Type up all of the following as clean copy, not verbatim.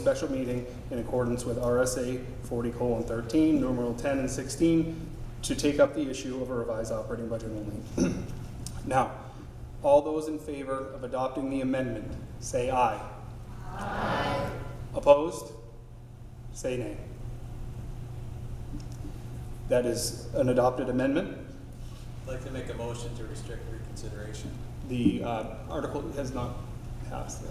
special meeting in accordance with RSA 40:13, numeral 10 and 16, to take up the issue of a revised operating budget only. Now, all those in favor of adopting the amendment, say aye. Aye. Opposed? Say nay. That is an adopted amendment. I'd like to make a motion to restrict reconsideration. The article has not passed.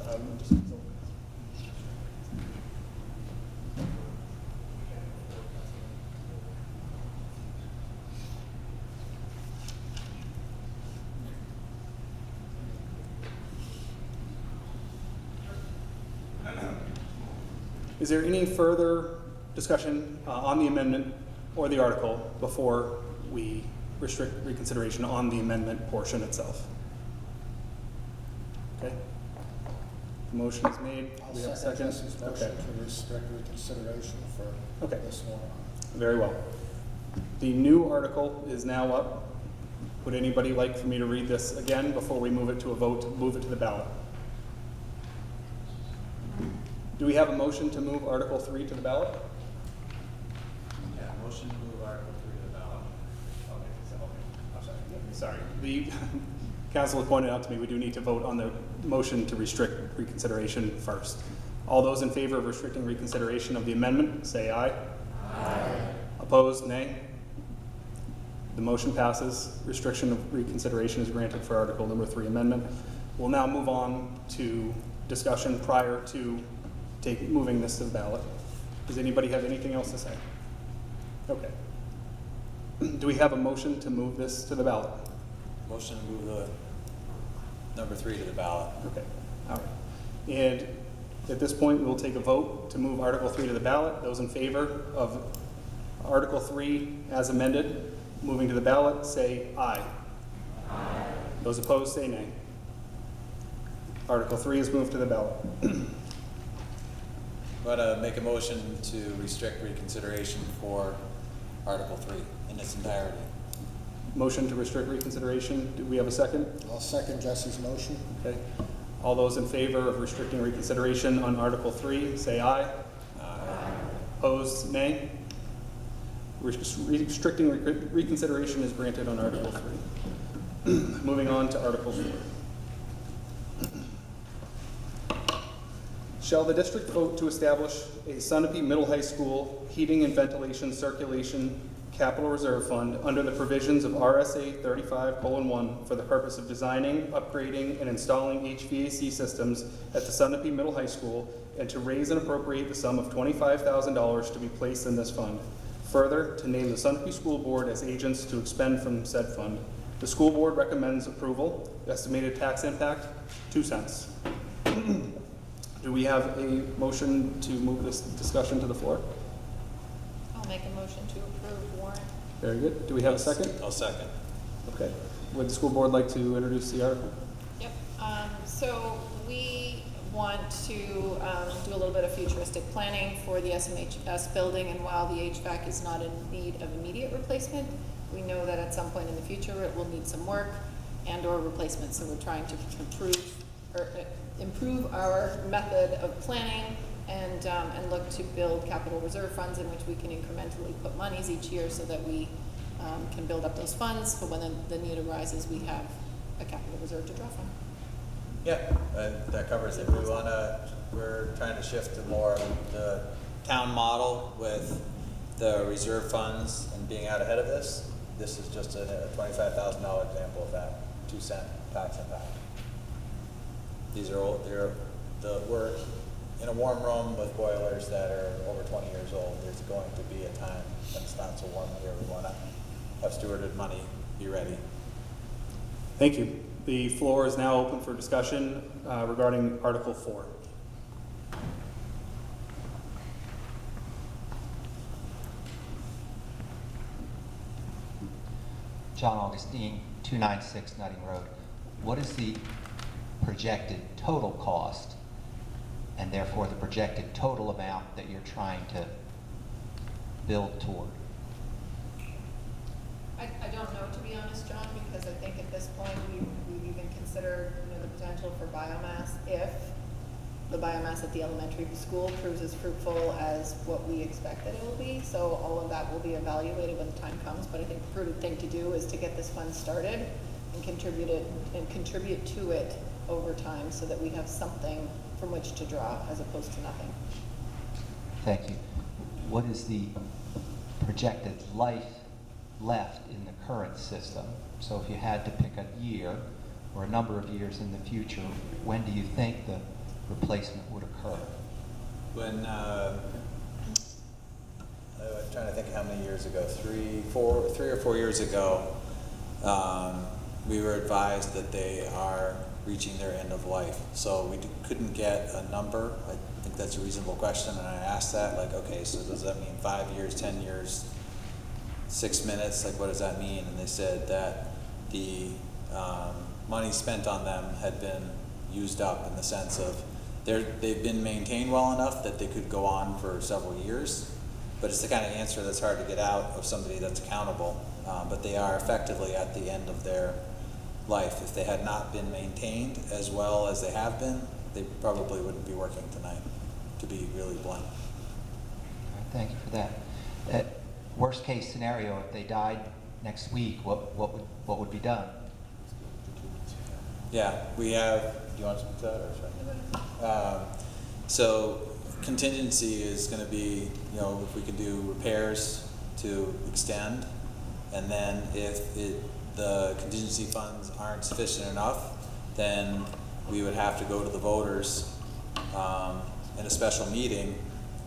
Is there any further discussion on the amendment or the article before we restrict reconsideration on the amendment portion itself? Okay. The motion is made. We have a second. Jesse's motion to restrict reconsideration for this one. Very well. The new article is now up. Would anybody like for me to read this again before we move it to a vote, move it to the ballot? Do we have a motion to move Article 3 to the ballot? Yeah, motion to move Article 3 to the ballot. Okay, sorry. The council has pointed out to me we do need to vote on the motion to restrict reconsideration first. All those in favor of restricting reconsideration of the amendment, say aye. Aye. Opposed, nay. The motion passes. Restriction of reconsideration is granted for Article number 3 amendment. We'll now move on to discussion prior to moving this to the ballot. Does anybody have anything else to say? Okay. Do we have a motion to move this to the ballot? Motion to move the number 3 to the ballot. Okay, all right. And at this point, we'll take a vote to move Article 3 to the ballot. Those in favor of Article 3 as amended, moving to the ballot, say aye. Aye. Those opposed, say nay. Article 3 is moved to the ballot. I'm going to make a motion to restrict reconsideration for Article 3 in its entirety. Motion to restrict reconsideration. Do we have a second? I'll second Jesse's motion. Okay. All those in favor of restricting reconsideration on Article 3, say aye. Aye. Opposed, nay. Restricting reconsideration is granted on Article 3. Moving on to Article 4. Shall the district vote to establish a Sunapee Middle High School Heating and Ventilation Circulation Capital Reserve Fund under the provisions of RSA 35:1 for the purpose of designing, upgrading, and installing HVAC systems at the Sunapee Middle High School, and to raise and appropriate the sum of $25,000 to be placed in this fund. Further, to name the Sunapee School Board as agents to expend from said fund. The school board recommends approval. Estimated tax impact, 2 cents. Do we have a motion to move this discussion to the floor? I'll make a motion to approve warrant. Very good. Do we have a second? I'll second. Okay. Would the school board like to introduce the article? Yep. So we want to do a little bit of futuristic planning for the SMHS building, and while the HVAC is not in need of immediate replacement, we know that at some point in the future it will need some work and or replacement. So we're trying to improve our method of planning and look to build capital reserve funds in which we can incrementally put monies each year so that we can build up those funds, but when the need arises, we have a capital reserve to draw from. Yeah, that covers it. We're trying to shift to more of the town model with the reserve funds and being out ahead of this. This is just a $25,000 example of that 2 cent tax impact. These are old, we're in a warm room with boilers that are over 20 years old. There's going to be a time when it's not so warm here. We want to have stewarded money, be ready. Thank you. The floor is now open for discussion regarding Article 4. John Augustine, 296 Nutting Road. What is the projected total cost and therefore the projected total amount that you're trying to build toward? I don't know, to be honest, John, because I think at this point we've even considered the potential for biomass if the biomass at the elementary school proves as fruitful as what we expect that it will be. So all of that will be evaluated when the time comes, but I think the prudent thing to do is to get this fund started and contribute to it over time so that we have something from which to draw as opposed to nothing. Thank you. What is the projected life left in the current system? So if you had to pick a year or a number of years in the future, when do you think the replacement would occur? When, I'm trying to think how many years ago, 3 or 4 years ago, we were advised that they are reaching their end of life. So we couldn't get a number. I think that's a reasonable question, and I asked that, like, okay, so does that mean 5 years, 10 years, 6 minutes? Like, what does that mean? And they said that the money spent on them had been used up in the sense of they've been maintained well enough that they could go on for several years, but it's the kind of answer that's hard to get out of somebody that's accountable. But they are effectively at the end of their life. If they had not been maintained as well as they have been, they probably wouldn't be working tonight, to be really blunt. Thank you for that. Worst case scenario, if they died next week, what would be done? Yeah, we have, do you want to speak to that or should I? So contingency is going to be, you know, if we can do repairs to extend, and then if the contingency funds aren't sufficient enough, then we would have to go to the voters in a special meeting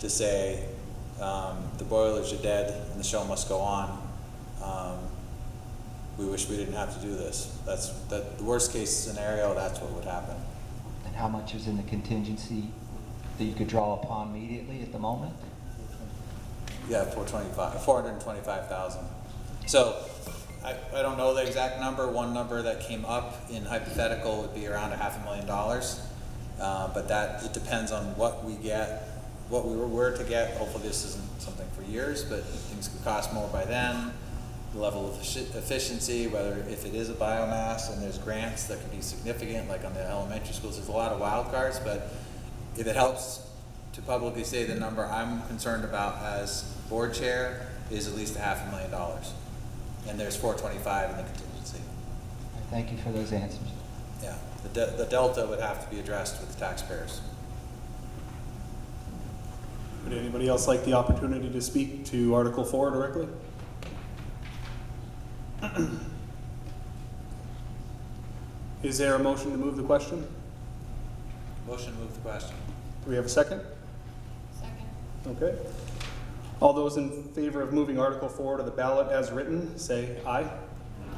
to say the boilers are dead and the show must go on. We wish we didn't have to do this. That's the worst case scenario. That's what would happen. And how much is in the contingency that you could draw upon immediately at the moment? Yeah, 425,000. So I don't know the exact number. One number that came up in hypothetical would be around $500,000, but that it depends on what we get, what we were to get. Hopefully this isn't something for years, but things could cost more by then. The level of efficiency, whether if it is a biomass, and there's grants that can be significant, like on the elementary schools, there's a lot of wild cards, but if it helps to publicly say the number I'm concerned about as board chair is at least $500,000. And there's 425 in the contingency. Thank you for those answers. Yeah, the delta would have to be addressed with the taxpayers. Would anybody else like the opportunity to speak to Article 4 directly? Is there a motion to move the question? Motion to move the question. Do we have a second? Second. Okay. All those in favor of moving Article 4 to the ballot as written, say aye.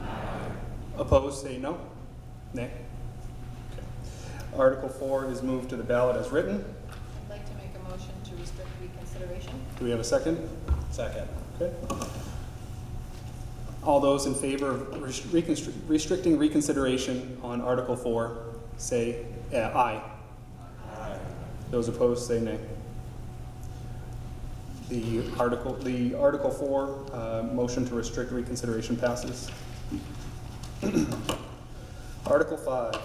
Aye. Opposed, say no. Nay. Okay. Article 4 is moved to the ballot as written. I'd like to make a motion to restrict reconsideration. Do we have a second? Second. Okay. All those in favor of restricting reconsideration on Article 4, say aye. Aye. Those opposed, say nay. The Article 4 motion to restrict reconsideration passes. Article 5.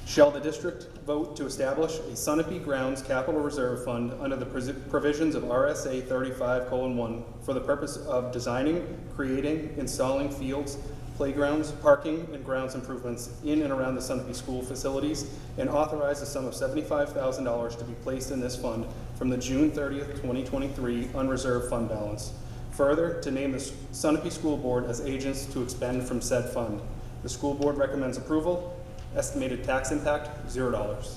Shall the district vote to establish a Sunapee Grounds Capital Reserve Fund under the provisions of RSA 35:1 for the purpose of designing, creating, installing fields, playgrounds, parking, and grounds improvements in and around the Sunapee school facilities, and authorize a sum of $75,000 to be placed in this fund from the June 30th, 2023 unreserved fund balance. Further, to name the Sunapee School Board as agents to expend from said fund. The school board recommends approval. Estimated tax impact, $0.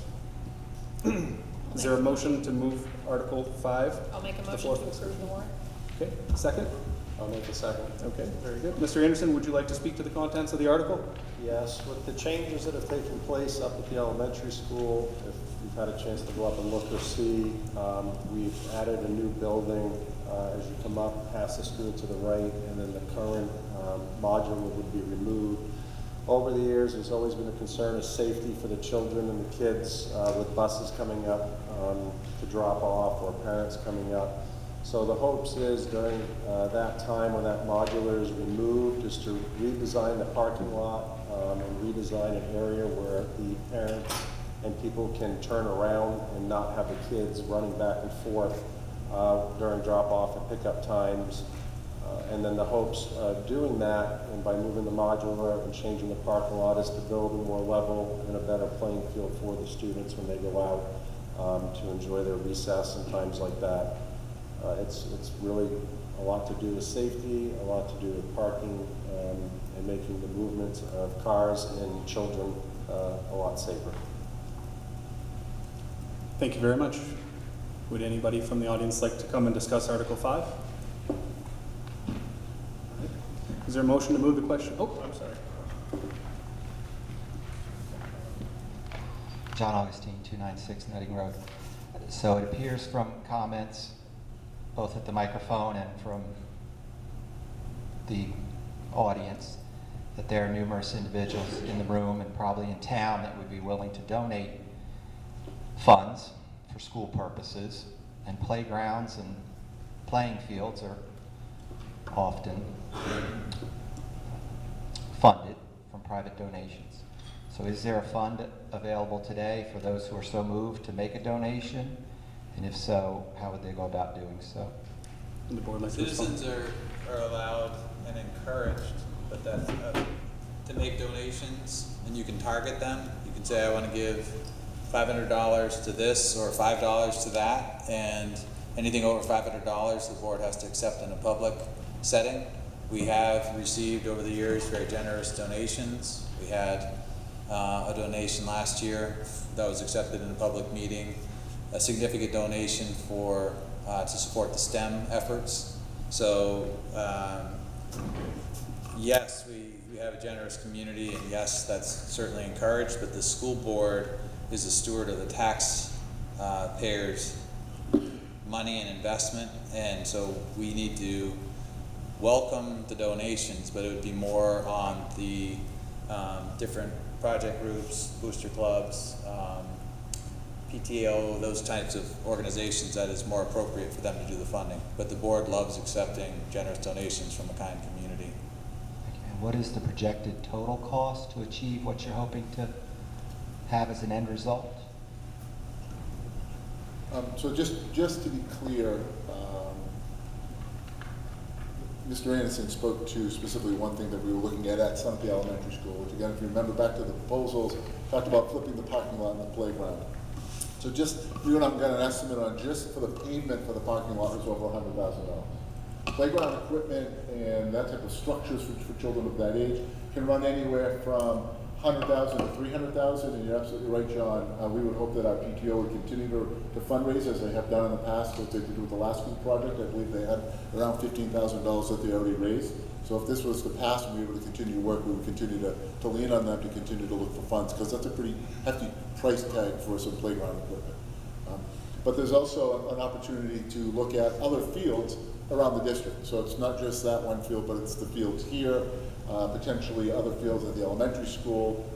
Is there a motion to move Article 5? I'll make a to the motion floor? to approve the warrant. Okay, second? I'll make a second. Okay, very good. Mr. Anderson, would you like to speak to the contents of the article? Yes, with the changes that have taken place up at the elementary school, if you've had a chance to go up and look or see, we've added a new building as you come up past the school to the right, and then the current modular would be removed. Over the years, there's always been a concern of safety for the children and the kids with buses coming up to drop off or parents coming up. So the hopes is during that time when that modular is removed is to redesign the parking lot and redesign an area where the parents and people can turn around and not have the kids running back and forth during drop-off and pickup times. And then the hopes of doing that, and by moving the modular and changing the parking lot, is to build a more level and a better playing field for the students when they go out to enjoy their recess and times like that. It's really a lot to do with safety, a lot to do with parking, and making the movements of cars and children a lot safer. Thank you very much. Would anybody from the audience like to come and discuss Article 5? Is there a motion to move the question? Oh, I'm sorry. John Augustine, 296 Nutting Road. So it appears from comments, both at the microphone and from the audience, that there are numerous individuals in the room and probably in town that would be willing to donate funds for school purposes, and playgrounds and playing fields are often funded from private donations. So is there a fund available today for those who are so moved to make a donation? And if so, how would they go about doing so? And the board likes to respond. Citizens are allowed and encouraged, but that's to make donations, and you can target them. You can say, I want to give $500 to this or $5 to that, and anything over $500 the board has to accept in a public setting. We have received over the years very generous donations. We had a donation last year that was accepted in a public meeting, a significant donation for to support the STEM efforts. So yes, we have a generous community, and yes, that's certainly encouraged, but the school board is a steward of the taxpayers' money and investment, and so we need to welcome the donations, but it would be more on the different project groups, booster clubs, PTO, those types of organizations that is more appropriate for them to do the funding. But the board loves accepting generous donations from a kind community. And what is the projected total cost to achieve what you're hoping to have as an end result? So just to be clear, Mr. Anderson spoke to specifically one thing that we were looking at Sunapee Elementary School, which again, if you remember back to the proposals, talked about flipping the parking lot and the playground. So just, you and I've got an estimate on just for the pavement for the parking lot is over $100,000. Playground equipment and that type of structures for children of that age can run anywhere from $100,000 to $300,000, and you're absolutely right, John. We would hope that our PTO would continue to fundraise as they have done in the past, what they did with the last school project. I believe they had around $15,000 that they already raised. So if this was to pass and we were able to continue to work, we would continue to lean on them to continue to look for funds, because that's a pretty hefty price tag for some playground equipment. But there's also an opportunity to look at other fields around the district. So it's not just that one field, but it's the fields here, potentially other fields at the elementary school,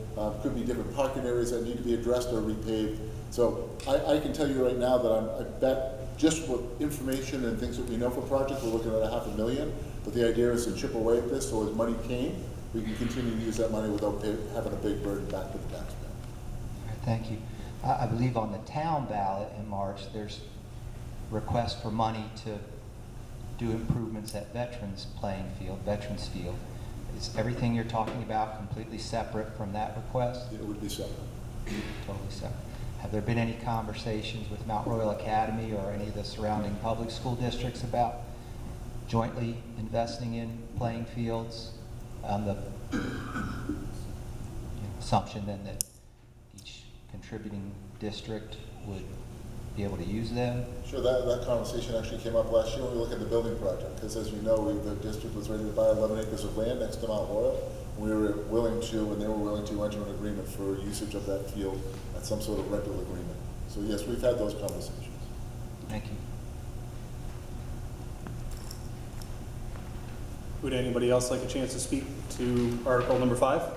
could be different parking areas that need to be addressed or repaved. So I can tell you right now that I bet just with information and things that we know for projects, we're looking at $500,000. But the idea is to chip away at this, so as money came, we can continue to use that money without having a big burden back to the taxpayer. All right, thank you. I believe on the town ballot in March, there's requests for money to do improvements at Veterans Field. Is everything you're talking about completely separate from that request? It would be separate. Totally separate. Have there been any conversations with Mount Royal Academy or any of the surrounding public school districts about jointly investing in playing fields on the assumption then that each contributing district would be able to use them? Sure, that conversation actually came up last year when we looked at the building project, because as you know, the district was ready to buy 11 acres of land next to Mount Royal. We were willing to, and they were willing to enter an agreement for usage of that field at some sort of rental agreement. So yes, we've had those conversations. Thank you. Would anybody else like a chance to speak to Article number 5? All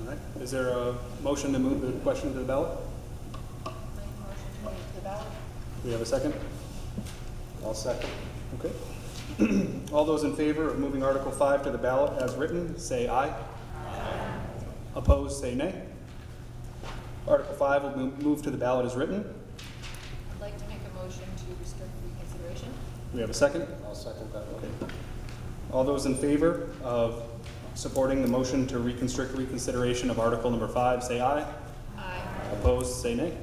right. Is there a motion to move the question to the ballot? Do we have a second? I'll second. Okay. All those in favor of moving Article 5 to the ballot as written, say aye. Aye. Opposed, say nay. Article 5 will move to the ballot as written. I'd like to make a motion to restrict reconsideration. Do we have a second? I'll second that one. Okay. All those in favor of supporting the motion to reconstruct reconsideration of Article number 5, say aye. Aye. Opposed, say nay.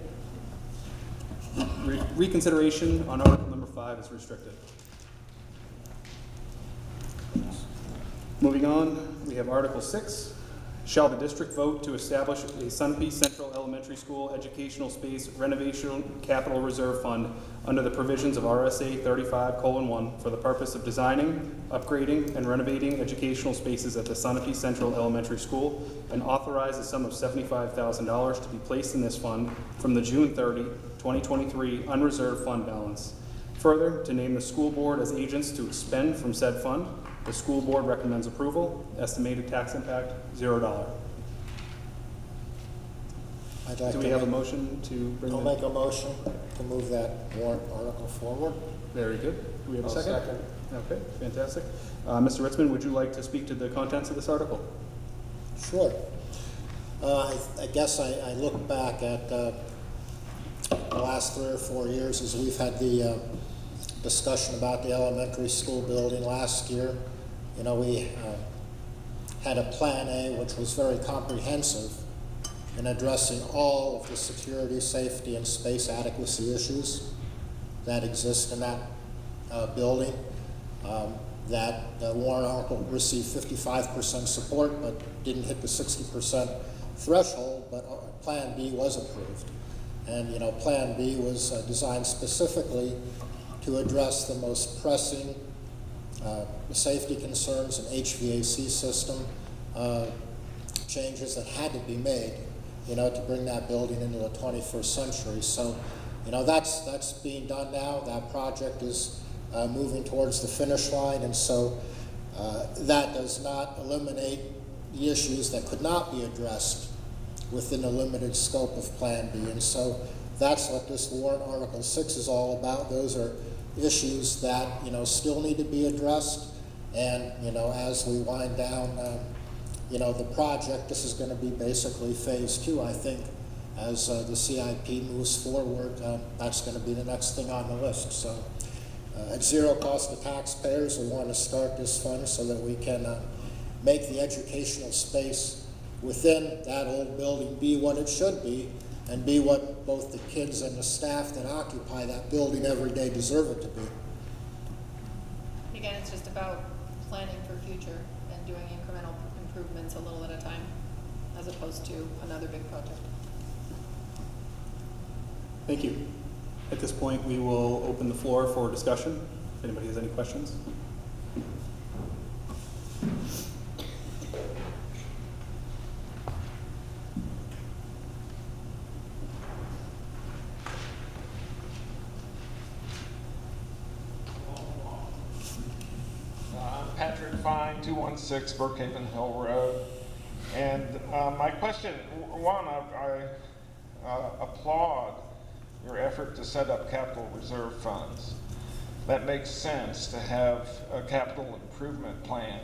Reconsideration on Article number 5 is restricted. Moving on, we have Article 6. Shall the district vote to establish a Sunapee Central Elementary School Educational Space Renovation Capital Reserve Fund under the provisions of RSA 35:1 for the purpose of designing, upgrading, and renovating educational spaces at the Sunapee Central Elementary School, and authorize a sum of $75,000 to be placed in this fund from the June 30, 2023 unreserved fund balance. Further, to name the school board as agents to expend from said fund. The school board recommends approval. Estimated tax impact, $0. I'd like Do we have a motion to bring I'll that? make a motion to move that warrant article forward. Very good. Do we have a I'll second? second. Okay, fantastic. Mr. Ritzman, would you like to speak to the contents of this article? Sure. I guess I look back at the last 3 or 4 years as we've had the discussion about the elementary school building last year. You know, we had a Plan A, which was very comprehensive in addressing all of the security, safety, and space adequacy issues that exist in that building. That the warrant article received 55% support, but didn't hit the 60% threshold, but Plan B was approved. And, you know, Plan B was designed specifically to address the most pressing safety concerns and HVAC system changes that had to be made, you know, to bring that building into the 21st century. So, you know, that's being done now. That project is moving towards the finish line, and so that does not eliminate the issues that could not be addressed within the limited scope of Plan B. And so that's what this warrant Article 6 is all about. Those are issues that, you know, still need to be addressed. And, you know, as we wind down, you know, the project, this is going to be basically phase 2, I think. As the CIP moves forward, that's going to be the next thing on the list. So at zero cost to taxpayers, we want to start this fund so that we can make the educational space within that old building be what it should be, and be what both the kids and the staff that occupy that building every day deserve it to be. Again, it's just about planning for future and doing incremental improvements a little at a time, as opposed to another big project. Thank you. At this point, we will open the floor for discussion. If anybody has any questions. Patrick Fine, 216 Brookhaven Hill Road. And my question, one, I applaud your effort to set up capital reserve funds. That makes sense to have a capital improvement plan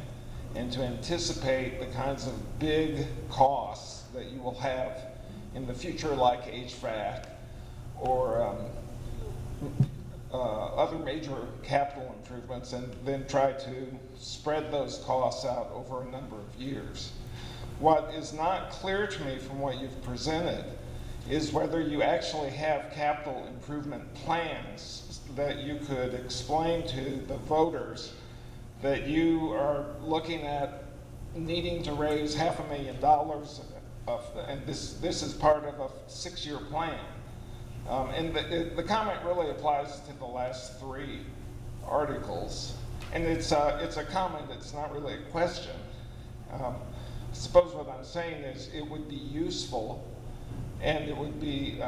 and to anticipate the kinds of big costs that you will have in the future, like HVAC or other major capital improvements, and then try to spread those costs out over a number of years. What is not clear to me from what you've presented is whether you actually have capital improvement plans that you could explain to the voters that you are looking at needing to raise $500,000 and this is part of a 6-year plan. And the comment really applies to the last 3 articles. And it's a comment, it's not really a question. I suppose what I'm saying is it would be useful and it would be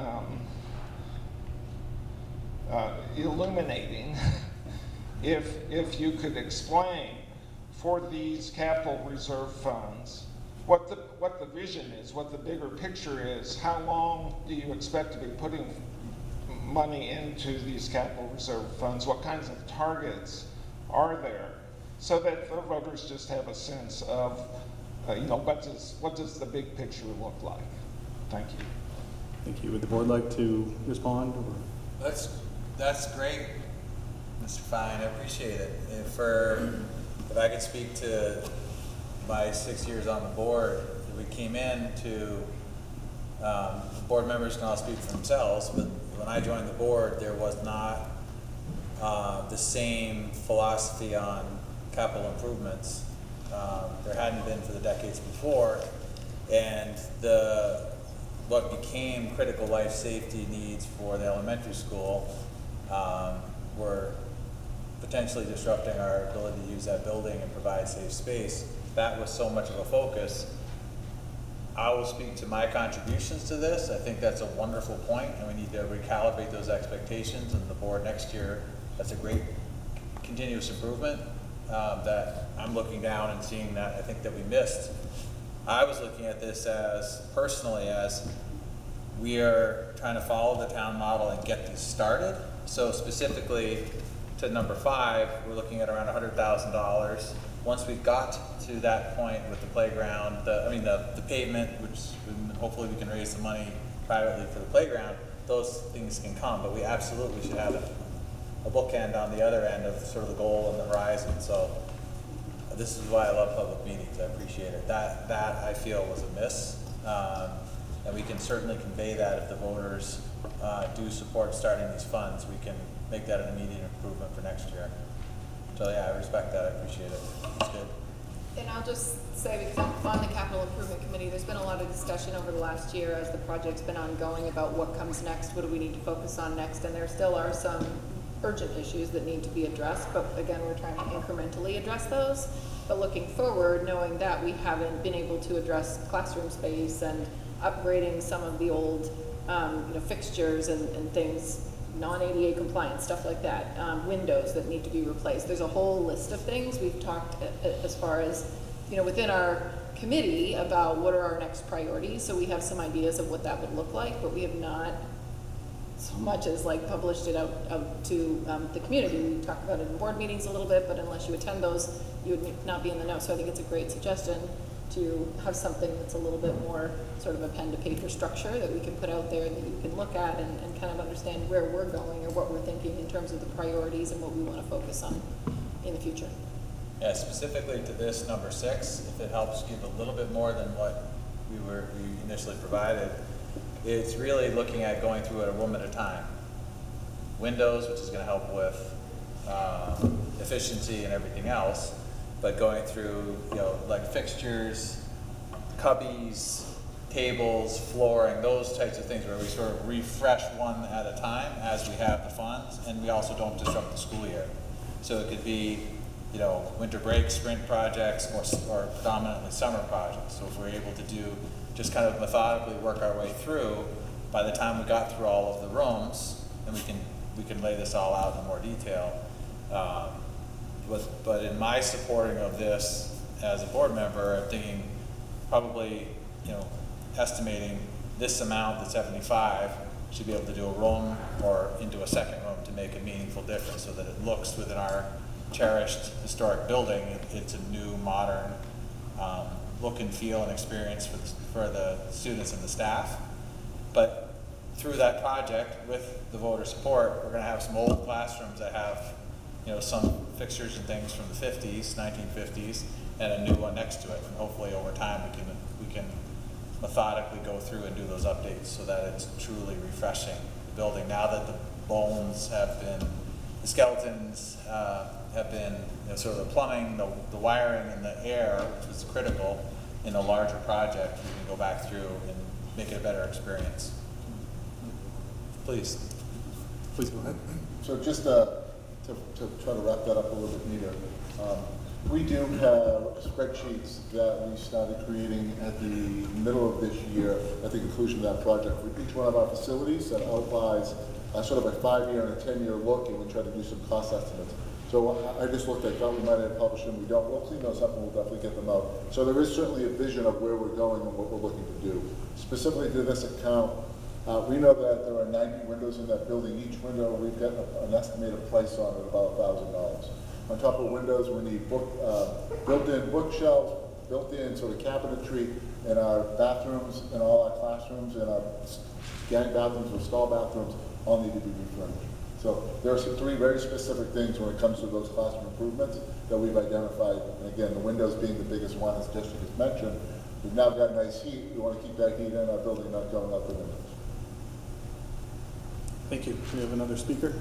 illuminating if you could explain for these capital reserve funds what the vision is, what the bigger picture is, how long do you expect to be putting money into these capital reserve funds, what kinds of targets are there, so that the voters just have a sense of, you know, what does the big picture look like? Thank you. Thank you. Would the board like to respond? Or? That's great, Mr. Fine, I appreciate it. If I could speak to my 6 years on the board, we came in to, board members can all speak for themselves, but when I joined the board, there was not the same philosophy on capital improvements. There hadn't been for the decades before, and what became critical life safety needs for the elementary school were potentially disrupting our ability to use that building and provide safe space. That was so much of a focus. I will speak to my contributions to this. I think that's a wonderful point, and we need to recalibrate those expectations. And the board next year, that's a great continuous improvement that I'm looking down and seeing that I think that we missed. I was looking at this personally as we are trying to follow the town model and get these started. So specifically to number 5, we're looking at around $100,000. Once we got to that point with the playground, the pavement, which hopefully we can raise the money privately for the playground, those things can come, but we absolutely should have a bookend on the other end of sort of the goal and the horizon. So this is why I love public meetings. I appreciate it. That I feel was a miss, and we can certainly convey that if the voters do support starting these funds. We can make that an immediate improvement for next year. So yeah, I respect that. I appreciate it. It's good. And I'll just say, because I'm on the capital improvement committee, there's been a lot of discussion over the last year as the project's been ongoing about what comes next, what do we need to focus on next, and there still are some urgent issues that need to be addressed, but again, we're trying to incrementally address those. But looking forward, knowing that we haven't been able to address classroom space and upgrading some of the old fixtures and things, non-ADA compliant, stuff like that, windows that need to be replaced. There's a whole list of things. We've talked as far as, within our committee about what are our next priorities. So we have some ideas of what that would look like, but we have not so much as like published it out to the community. We talk about it in board meetings a little bit, but unless you attend those, you would not be in the know. So I think it's a great suggestion to have something that's a little bit more sort of a pen to paper structure that we can put out there that you can look at and kind of understand where we're going or what we're thinking in terms of the priorities and what we want to focus on in the future. Yeah, specifically to this number 6, if it helps give a little bit more than what we initially provided, it's really looking at going through it a room at a time. Windows, which is going to help with efficiency and everything else, but going through, like fixtures, cubbies, tables, flooring, those types of things where we sort of refresh one at a time as we have the funds, and we also don't disrupt the school year. So it could be, winter break, sprint projects, or predominantly summer projects. So if we're able to do, just kind of methodically work our way through, by the time we got through all of the rooms, and we can lay this all out in more detail. But in my supporting of this as a board member, I'm thinking probably, estimating this amount, the 75, should be able to do a room or into a second room to make a meaningful difference so that it looks within our cherished historic building. It's a new, modern look and feel and experience for the students and the staff. But through that project, with the voter support, we're going to have some old classrooms that have some fixtures and things from the 50s, 1950s, and a new one next to it. And hopefully over time we can methodically go through and do those updates so that it's truly refreshing the building. Now that the bones have been, the skeletons have been, sort of the plumbing, the wiring, and the air, which was critical in a larger project, we can go back through and make it a better experience. Please go ahead. So just to try to wrap that up a little bit neater, we do have spreadsheets that we started creating at the middle of this year at the conclusion of that project for each one of our facilities that outlines sort of a 5-year and a 10-year look, and we try to do some cost estimates. So I just looked at, thought we might have published them. We don't. We'll clean those up and we'll definitely get them out. So there is certainly a vision of where we're going and what we're looking to do. Specifically to this account, we know that there are 90 windows in that building. Each window, we've got an estimated price on it, about $1,000. On top of windows, we need built-in bookshelves, built-in sort of cabinetry, and our bathrooms and all our classrooms and our gang bathrooms or stall bathrooms all need to be refurnished. So there are some three very specific things when it comes to those classroom improvements that we've identified. And again, the windows being the biggest one, as Jessica just mentioned. We've now got nice heat. We want to keep that heat in our building, not going out the windows. Thank you. Do we have another speaker?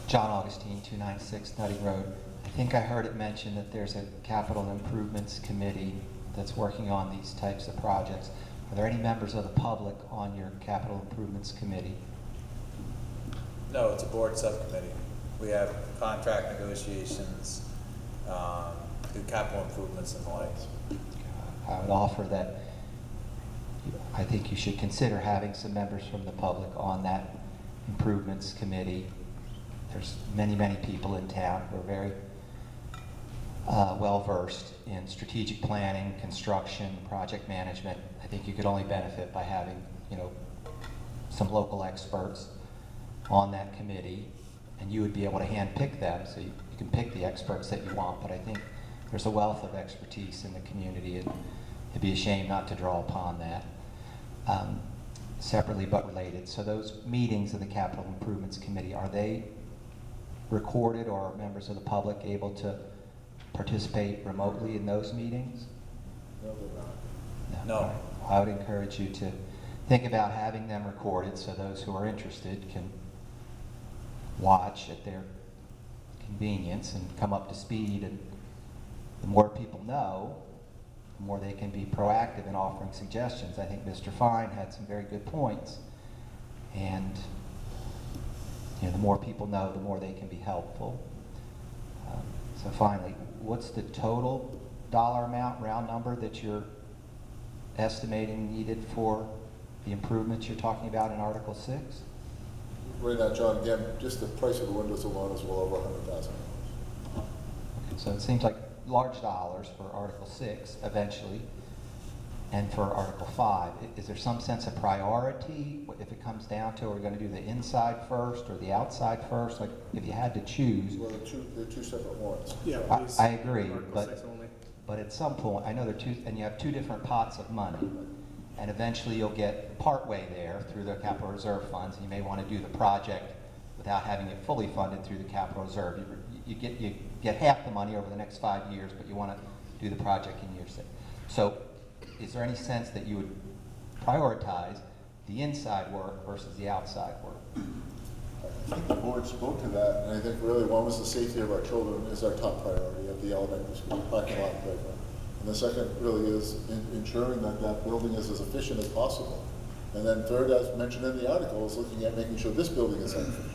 John Augustine, 296 Nutting Road. I think I heard it mentioned that there's a capital improvements committee that's working on these types of projects. Are there any members of the public on your capital improvements committee? No, it's a board subcommittee. We have contract negotiations, do capital improvements and the likes. I would offer that I think you should consider having some members from the public on that improvements committee. There's many, many people in town who are very well-versed in strategic planning, construction, project management. I think you could only benefit by having, some local experts on that committee, and you would be able to hand-pick them, so you can pick the experts that you want, but I think there's a wealth of expertise in the community, and it'd be a shame not to draw upon that. Separately but related, so those meetings of the Capital Improvements Committee, are they recorded, or are members of the public able to participate remotely in those meetings? No, they're not. No. I would encourage you to think about having them recorded so those who are interested can watch at their convenience and come up to speed. And the more people know, the more they can be proactive in offering suggestions. I think Mr. Fine had some very good points, and the more people know, the more they can be helpful. So finally, what's the total dollar amount, round number, that you're estimating needed for the improvements you're talking about in Article 6? Right now, John, again, just the price of the windows alone is well over $100,000. So it seems like large dollars for Article 6 eventually, and for Article 5. Is there some sense of priority if it comes down to, are we going to do the inside first or the outside first? Like, if you had to choose. Well, they're two separate warrants. Yeah, please. I agree, Article 6 only. but at some point, I know they're two, and you have two different pots of money, and eventually you'll get partway there through the capital reserve funds. You may want to do the project without having it fully funded through the capital reserve. You get half the money over the next 5 years, but you want to do the project in year 6. So is there any sense that you would prioritize the inside work versus the outside work? I think the board spoke to that, and I think really one was the safety of our children is our top priority at the elementary school parking lot and playground. And the second really is ensuring that that building is as efficient as possible. And then third, as mentioned in the article, is looking at making sure this building is efficient.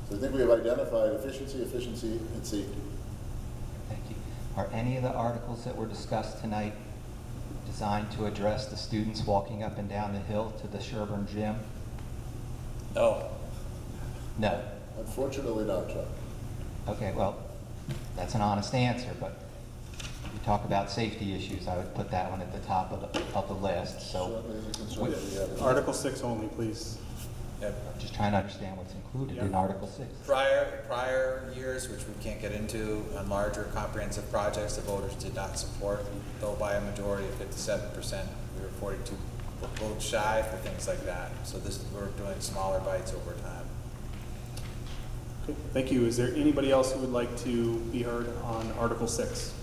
So I think we have identified efficiency, and safety. Thank you. Are any of the articles that were discussed tonight designed to address the students walking up and down the hill to the Sherburne Gym? No. No. Unfortunately not, Chuck. Okay, well, that's an honest answer, but you talk about safety issues, I would put that one at the top of the list. So Certainly is a concern that we have. Article 6 only, please. Yep. I'm just trying to understand what's included in Yeah. Article 6. Prior years, which we can't get into, on larger comprehensive projects, the voters did not support, though by a majority of 57%. We were 42 votes shy for things like that. So we're doing smaller bites over time. Okay, thank you. Is there anybody else who would like to be heard on Article 6?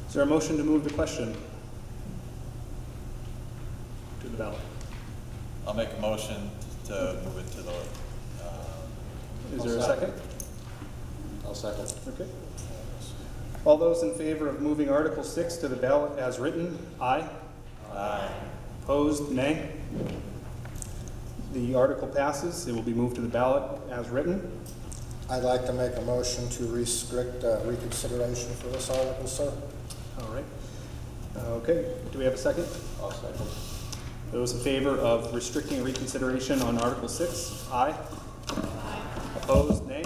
Is there a motion to move the question to the ballot? I'll make a motion to move it to the, Is there a second? I'll second. Okay. All those in favor of moving Article 6 to the ballot as written, aye. Aye. Opposed, nay. The article passes. It will be moved to the ballot as written. I'd like to make a motion to restrict reconsideration for this article, sir. All right. Okay, do we have a second? I'll second. Those in favor of restricting reconsideration on Article 6, aye. Opposed, nay.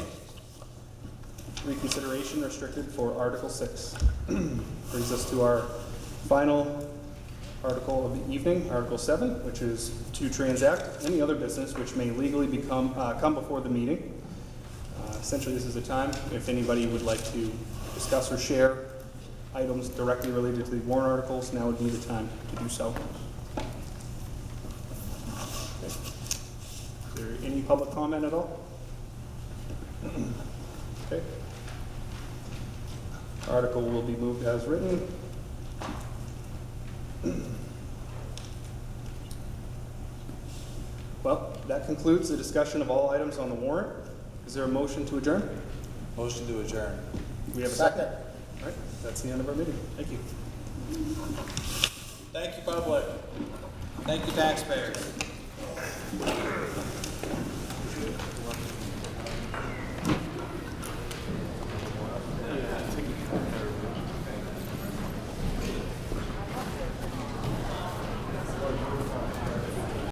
Reconsideration restricted for Article 6. Brings us to our final article of the evening, Article 7, which is to transact any other business which may legally come before the meeting. Essentially, this is a time if anybody would like to discuss or share items directly related to the warrant articles, now would be the time to do so. Okay. Is there any public comment at all? Okay. Article will be moved as written. Well, that concludes the discussion of all items on the warrant. Is there a motion to adjourn? Motion to adjourn. We have a second. All right, that's the end of our meeting. Thank you. Thank you, public. Thank you, taxpayers.